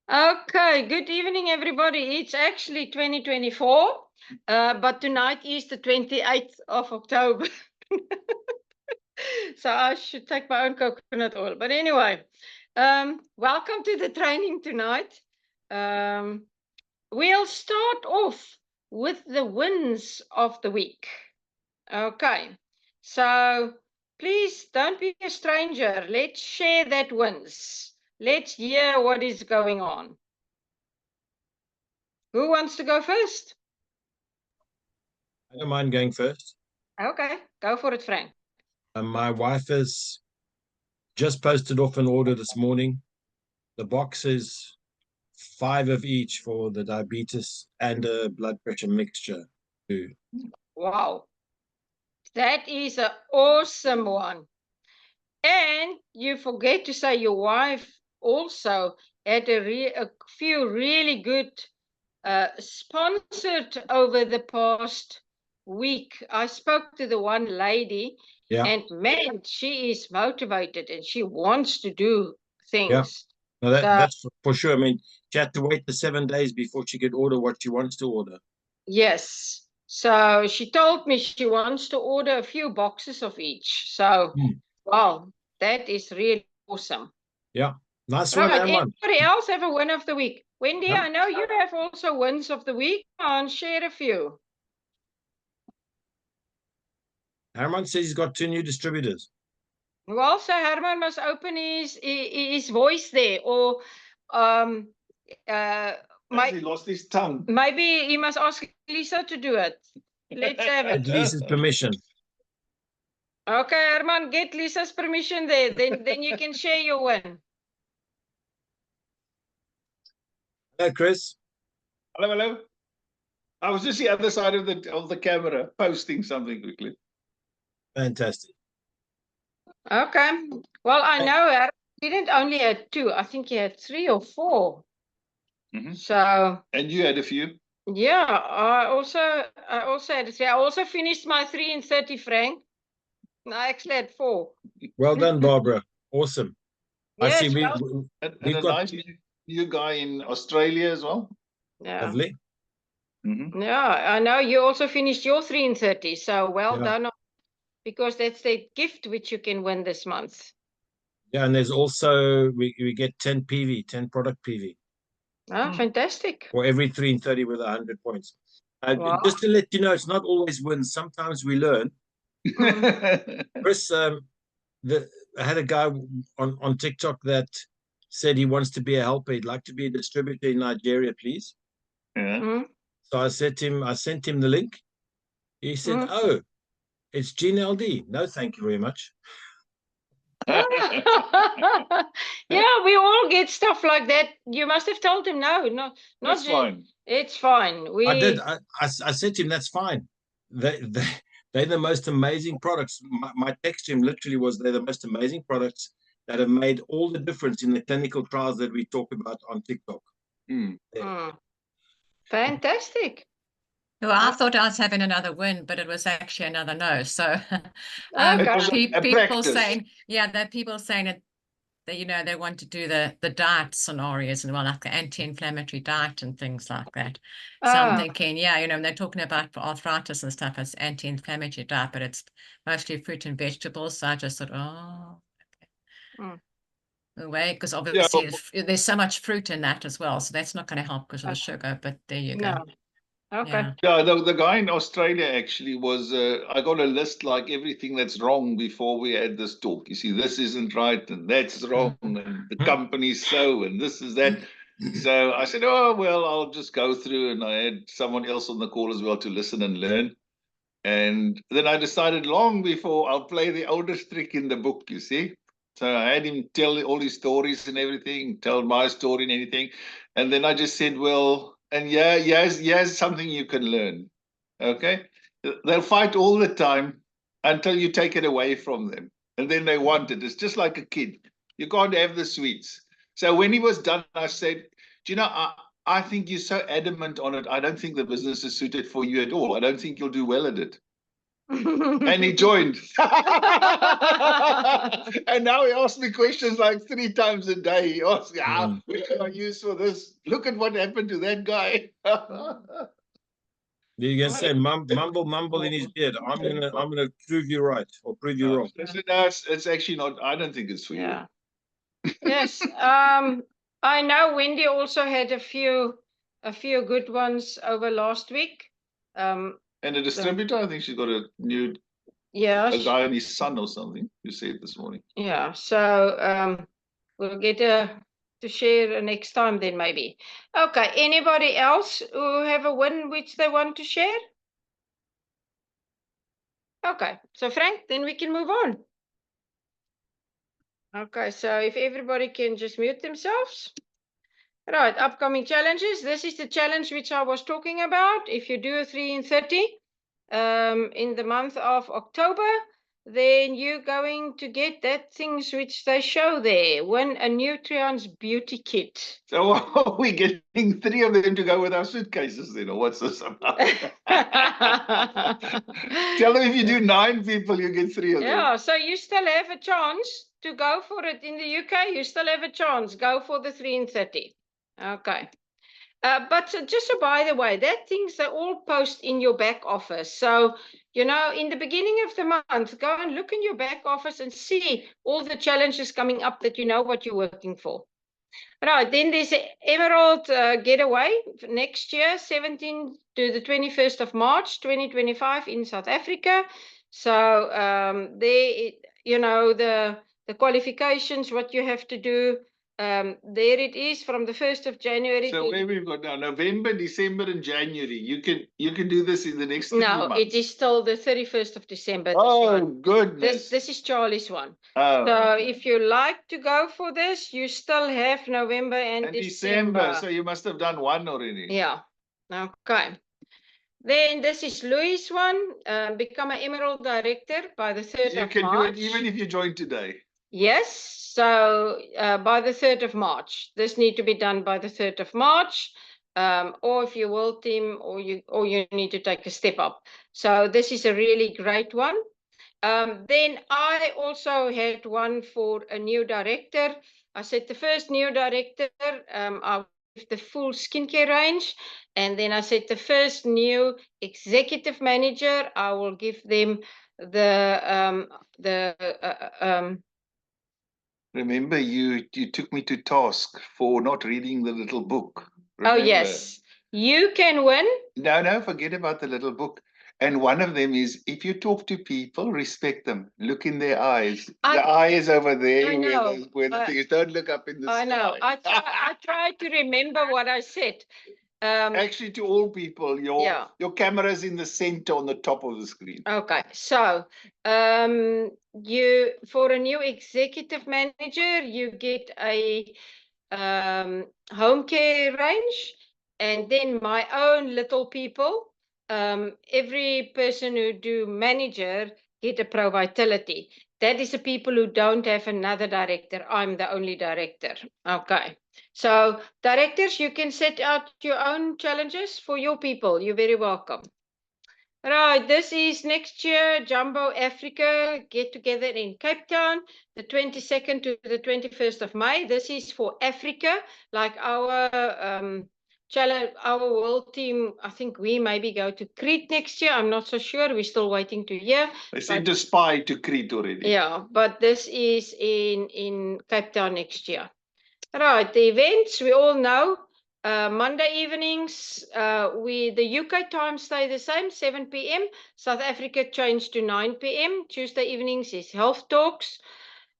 Okay, good evening, everybody. It's actually 2024, but tonight is the 28th of October. So I should take my own coconut oil. But anyway, welcome to the training tonight. We'll start off with the wins of the week. Okay, so please don't be a stranger. Let's share that wins. Let's hear what is going on. Who wants to go first? I don't mind going first. Okay, go for it, Frank. My wife has just posted off an order this morning. The box is 5 of each for the diabetes and a blood pressure mixture too. Wow, that is an awesome one. And you forget to say your wife also had a few really good sponsored over the past week. I spoke to the one lady, and man, she is motivated and she wants to do things. Yeah, no, that's for sure. I mean, she had to wait the 7 days before she could order what she wants to order. Yes. So she told me she wants to order a few boxes of each. So, wow, that is really awesome. Yeah, nice Right. one, Herman. Anybody else have a win of the week? Wendy, I know you have also wins of the week. I'll share a few. Herman says he's got 2 new distributors. Well, so Herman must open his voice there, or he lost his tongue. Maybe he must ask Lisa to do it. Let's have it. Get Lisa's permission. Okay, Herman, get Lisa's permission there. Then you can share your win. Hello, Chris. Hello, hello. I was just the other side of the camera, posting something quickly. Fantastic. Okay. Well, I know Herman didn't only have 2. I think he had 3 or 4. So. And you had a few. Yeah, I also had to say I also finished my 3 in 30 franc. I actually had 4. Well done, Barbara. Awesome. Yes, I see we've got a nice new guy in Australia as well. Yeah. Lovely. Yeah, I know you also finished your 3 in 30. So well done, because that's the gift which you can win this month. Yeah, and there's also we get 10 PV, 10 product PV. Ah, fantastic. For every 3 in 30 with 100 points. Wow. Just to let you know, it's not always wins. Sometimes we learn. Chris, I had a guy on TikTok that said he wants to be a helper. He'd like to be a distributor in Nigeria, please. So I sent him the link. He said, "Oh, it's GNLD. No, thank you very much." Yeah, we all get stuff like that. You must have told him no, not fine. It's fine. I did. I said to him, "That's fine. They're the most amazing products." My text to him literally was, "They're the most amazing products that have made all the difference in the clinical trials that we talk about on TikTok." Fantastic. Well, I thought I was having another win, but it was actually another no. So people saying, there are people saying that they want to do the diet scenarios and like the anti-inflammatory diet and things like that. So I'm thinking, they're talking about for arthritis and stuff as anti-inflammatory diet, but it's mostly fruit and vegetables. So I just thought, away, because obviously there's so much fruit in that as well. So that's not going to help because of the sugar, but there you go. Okay. Yeah, the guy in Australia actually was, I got a list like everything that's wrong before we had this talk. You see, this isn't right and that's wrong and the company's so and this is that. So I said, oh, well, I'll just go through, and I had someone else on the call as well to listen and learn. And then I decided long before I'll play the oldest trick in the book, you see. So I had him tell all his stories and everything, tell my story and anything. And then I just said, well, and here's something you can learn. Okay. They'll fight all the time until you take it away from them. And then they want it. It's just like a kid. You can't have the sweets. So when he was done, I said, do you know, I think you're so adamant on it. I don't think the business is suited for you at all. I don't think you'll do well at it. And he joined. And now he asks me questions like 3 times a day. He asks, what can I use for this? Look at what happened to that guy. You can say mumble in his beard. I'm gonna prove you right or prove you wrong. No, it's actually not. I don't think it's for Yeah. Yes. I know Wendy also had a few good ones over last week. you. And a distributor, I think she's got a new Yeah. guy and his son or something, you said this morning. Yeah. So we'll get to share next time then maybe. Okay. Anybody else who have a win which they want to share? Okay. So Frank, then we can move on. Okay. So if everybody can just mute themselves. Right, upcoming challenges. This is the challenge which I was talking about. If you do a 3 in 30 in the month of October, then you're going to get that things which they show there. Win a Nutrients beauty kit. So are we getting 3 of them to go with our suitcases then, or what's this about? Tell them if you do 9 people, you get 3 of them. Yeah, so you still have a chance to go for it in the UK. You still have a chance. Go for the 3 in 30. Okay. But just so by the way, that things they all post in your back office. So, you know, in the beginning of the month, go and look in your back office and see all the challenges coming up that you know what you're working for. Right, then there's the Emerald Getaway next year, 17th to the 21st of March, 2025 in South Africa. So there, you know, the qualifications, what you have to do. There it is from the 1st of January. So where we've got now November, December, and January. You can do this in the next 3 months. No, it is still the 31st of December. Oh goodness! This is Charlie's one. Oh. So if you like to go for this, you still have November and December. So you must have done 1 already. Yeah. Okay. Then this is Louis' one. Become an Emerald Director by the 3rd of March. You can do it even if you join today. Yes. So by the 3rd of March. This need to be done by the 3rd of March. Or if you will, team, or you need to take a step up. So this is a really great one. Then I also had one for a new director. I said the first new director, I'll give the full skincare range. And then I said the first new executive manager, I will give them Remember, you took me to task for not reading the little book. Remember? Oh, yes. You can win. No, forget about the little book. And one of them is, if you talk to people, respect them. Look in their eyes. The eye is over there where the thing is. Don't look up in the sky. I know. I tried to remember what I said. Actually, to all people, your camera is in the center on the top of the screen. Okay. So you for a new executive manager, you get a home care range, and then my own little people. Every person who do manager get a Pro Vitality. That is the people who don't have another director. I'm the only director. Okay. So directors, you can set out your own challenges for your people. You're very welcome. Right, this is next year, Jumbo Africa get together in Cape Town, the 22nd to the 21st of May. This is for Africa, like our challenge, our world team. I think we maybe go to Crete next year. I'm not so sure. We're still waiting to hear. They sent a spy to Crete already. Yeah, but this is in Cape Town next year. Right, the events we all know. Monday evenings, the UK time stay the same, 7 p.m. South Africa changed to 9 p.m. Tuesday evenings is health talks.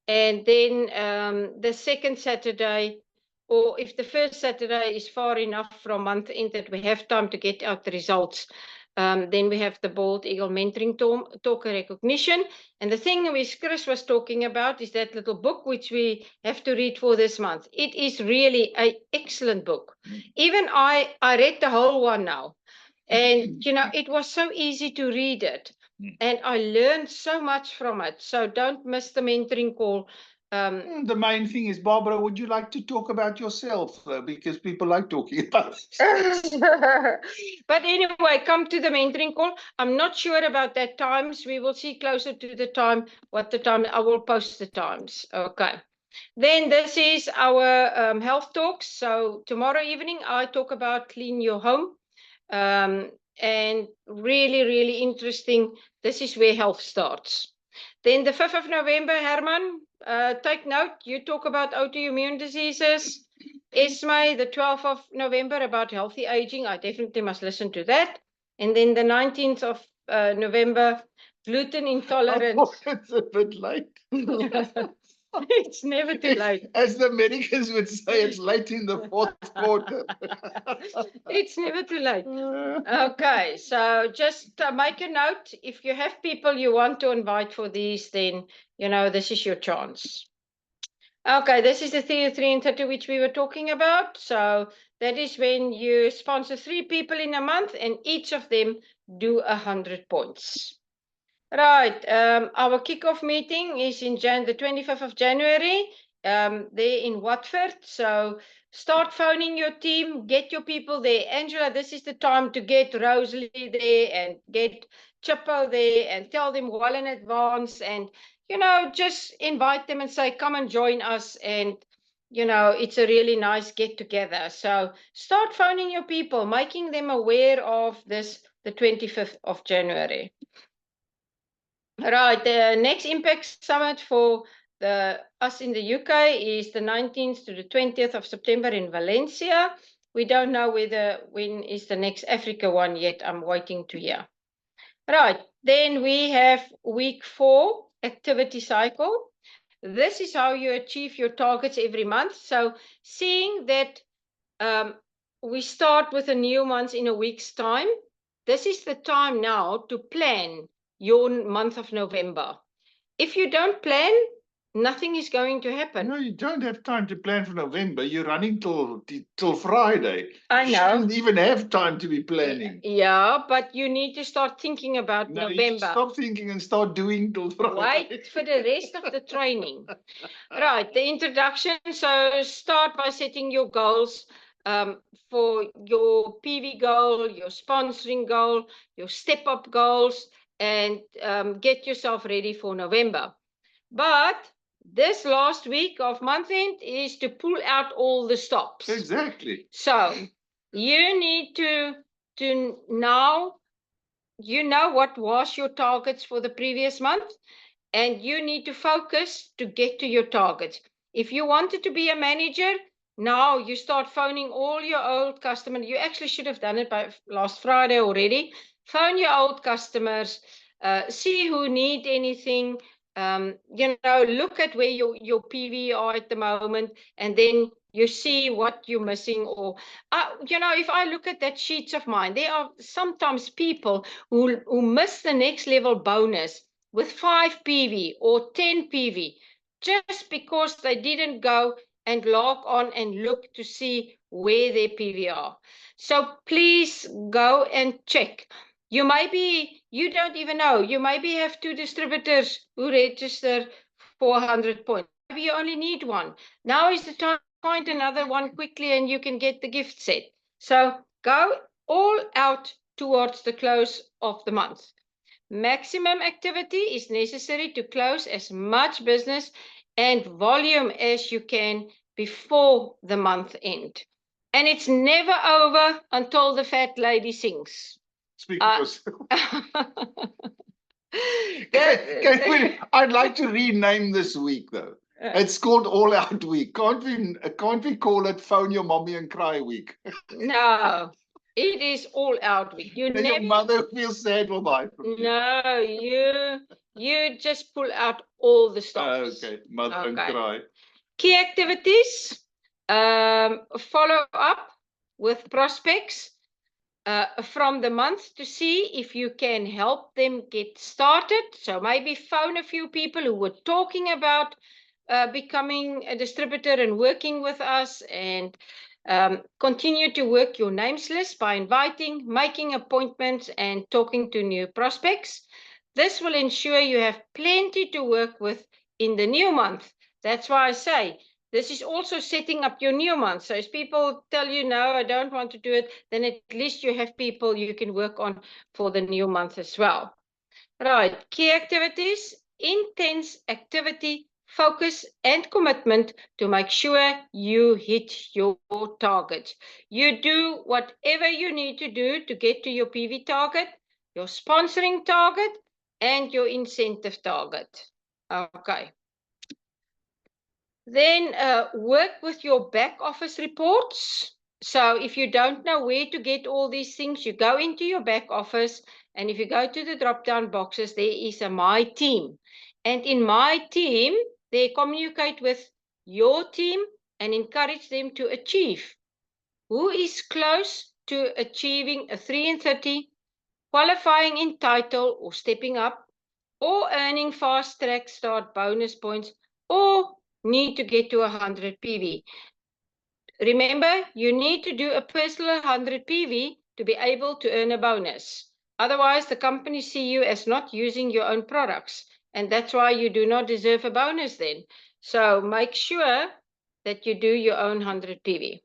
And then the second Saturday, or if the first Saturday is far enough from month end that we have time to get out the results, then we have the Bald Eagle Mentoring Talk Recognition. And the thing which Chris was talking about is that little book which we have to read for this month. It is really an excellent book. Even I read the whole one now. And, you know, it was so easy to read it. And I learned so much from it. So don't miss the mentoring call The main thing is, Barbara, would you like to talk about yourself? Because people like talking about it. But anyway, come to the mentoring call. I'm not sure about that times. We will see closer to the time, what the time, I will post the times. Okay. Then this is our health talks. So tomorrow evening, I talk about clean your home. And really, really interesting. This is where health starts. Then the 5th of November, Herman, take note, you talk about autoimmune diseases. Esme, the 12th of November, about healthy aging. I definitely must listen to that. And then the 19th of November, gluten intolerance. It's a bit late. It's never too late. As the Americans would say, it's late in the fourth quarter. It's never too late. Okay, so just make a note. If you have people you want to invite for these, then, you know, this is your chance. Okay, this is the 3 and 30 which we were talking about. So that is when you sponsor 3 people in a month and each of them do 100 points. Right, our kickoff meeting is in the 25th of January, there in Watford. So start phoning your team, get your people there. Angela, this is the time to get Rosalie there and get Chippo there and tell them well in advance and, you know, just invite them and say, come and join us. And, you know, it's a really nice get together. So start phoning your people, making them aware of this, the 25th of January. Right, the next Impact Summit for us in the UK is the 19th to the 20th of September in Valencia. We don't know when is the next Africa one yet. I'm waiting to hear. Right, then we have week 4 activity cycle. This is how you achieve your targets every month. So seeing that we start with a new month in a week's time, this is the time now to plan your month of November. If you don't plan, nothing is going to happen. No, you don't have time to plan for November. You're running till Friday. I You know. shouldn't even have time to be planning. Yeah, but you need to start thinking about No, you November. should stop thinking and start doing till Friday. Wait for the rest of the training. Right, the introduction. So start by setting your goals for your PV goal, your sponsoring goal, your step-up goals, and get yourself ready for November. But this last week of month end is to pull out all the stops. Exactly. So you need to now, you know what was your targets for the previous month, and you need to focus to get to your targets. If you wanted to be a manager, now you start phoning all your old customers. You actually should have done it by last Friday already. Phone your old customers, see who need anything. You know, look at where your PV are at the moment, and then you see what you're missing. Or, you know, if I look at that sheets of mine, there are sometimes people who miss the next level bonus with 5 PV or 10 PV, just because they didn't go and log on and look to see where their PV are. So please go and check. You don't even know, you maybe have 2 distributors who register 400 points. Maybe you only need 1. Now is the time to find another one quickly and you can get the gift set. So go all out towards the close of the month. Maximum activity is necessary to close as much business and volume as you can before the month end. And it's never over until the fat lady sings. Speak for yourself. I'd like to rename this week though. It's called All Out Week. Can't we call it Phone Your Mommy and Cry Week? No, it is All Out Week. Then your mother feels sad will buy from you. No, you just pull out all the stops. Okay, mother and cry. Key activities, follow up with prospects from the month to see if you can help them get started. So maybe phone a few people who were talking about becoming a distributor and working with us, and continue to work your names list by inviting, making appointments, and talking to new prospects. This will ensure you have plenty to work with in the new month That's why I say this is also setting up your new month. So if people tell you, no, I don't want to do it, then at least you have people you can work on for the new month as well. Right, key activities, intense activity, focus and commitment to make sure you hit your target. You do whatever you need to do to get to your PV target, your sponsoring target, and your incentive target. Okay. Then work with your back office reports. So if you don't know where to get all these things, you go into your back office, and if you go to the drop-down boxes, there is a My Team. And in My Team, they communicate with your team and encourage them to achieve. Who is close to achieving a 3 in 30, qualifying in title or stepping up, or earning fast track start bonus points, or need to get to 100 PV. Remember, you need to do a personal 100 PV to be able to earn a bonus. Otherwise, the company see you as not using your own products, and that's why you do not deserve a bonus then. So make sure that you do your own 100 PV.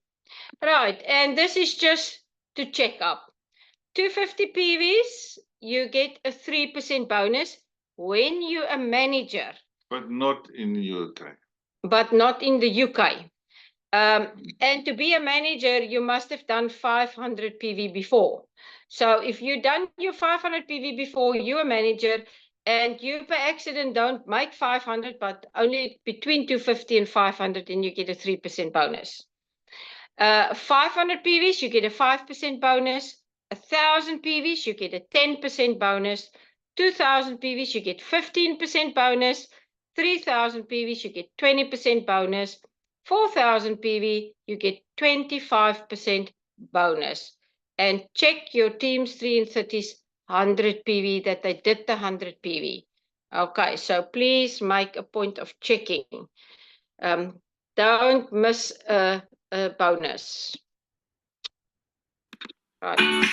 Right, and this is just to check up. 250 PVs, you get a 3% bonus when you're a manager. But not in the UK. But not in the UK. And to be a manager, you must have done 500 PV before. So if you've done your 500 PV before, you're a manager, and you per accident don't make 500, but only between 250 and 500, and you get a 3% bonus. 500 PVs, you get a 5% bonus. 1,000 PVs, you get a 10% bonus. 2,000 PVs, you get 15% bonus. 3,000 PVs, you get 20% bonus. 4,000 PV, you get 25% bonus. And check your team's 3 in 30's 100 PV that they did the 100 PV. Okay, so please make a point of checking. Don't miss a bonus. Right.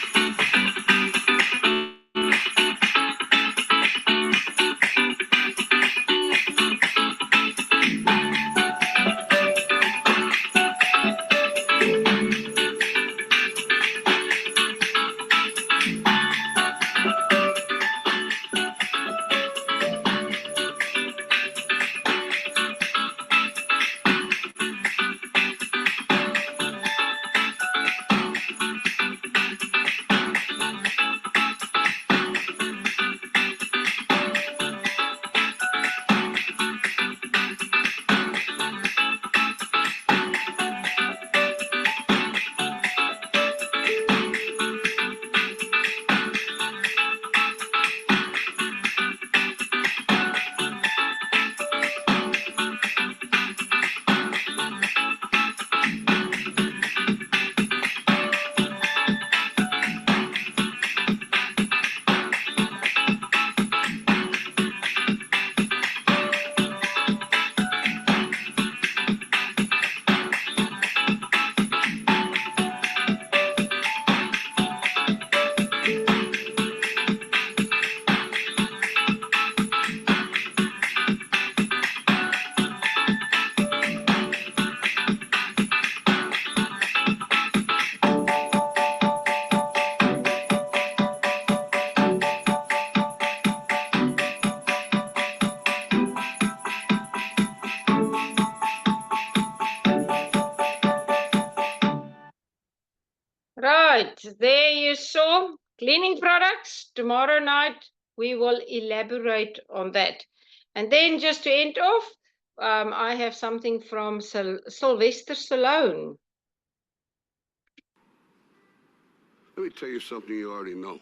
Right, there you saw cleaning products. Tomorrow night, we will elaborate on that. And then just to end off, I have something from Sylvester Stallone. Let me tell you something you already know.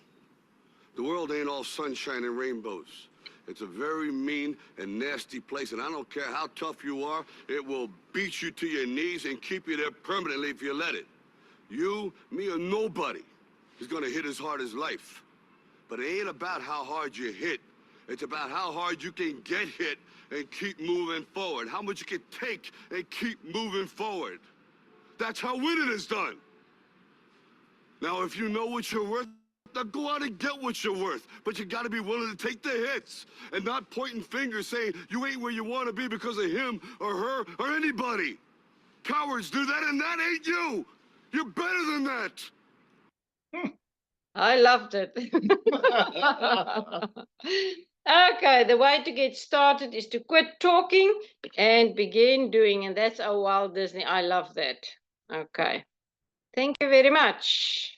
The world ain't all sunshine and rainbows. It's a very mean and nasty place, and I don't care how tough you are, it will beat you to your knees and keep you there permanently if you let it. You, me, or nobody is gonna hit as hard as life. But it ain't about how hard you hit. It's about how hard you can get hit and keep moving forward. How much you can take and keep moving forward. That's how winning is done. Now, if you know what you're worth, Now go out and get what you're worth, but you gotta be willing to take the hits and not pointing fingers saying you ain't where you want to be because of him or her or anybody. Cowards do that, and that ain't you. You're better than that. I loved it. Okay, the way to get started is to quit talking and begin doing, and that's our Walt Disney. I love that. Okay. Thank you very much.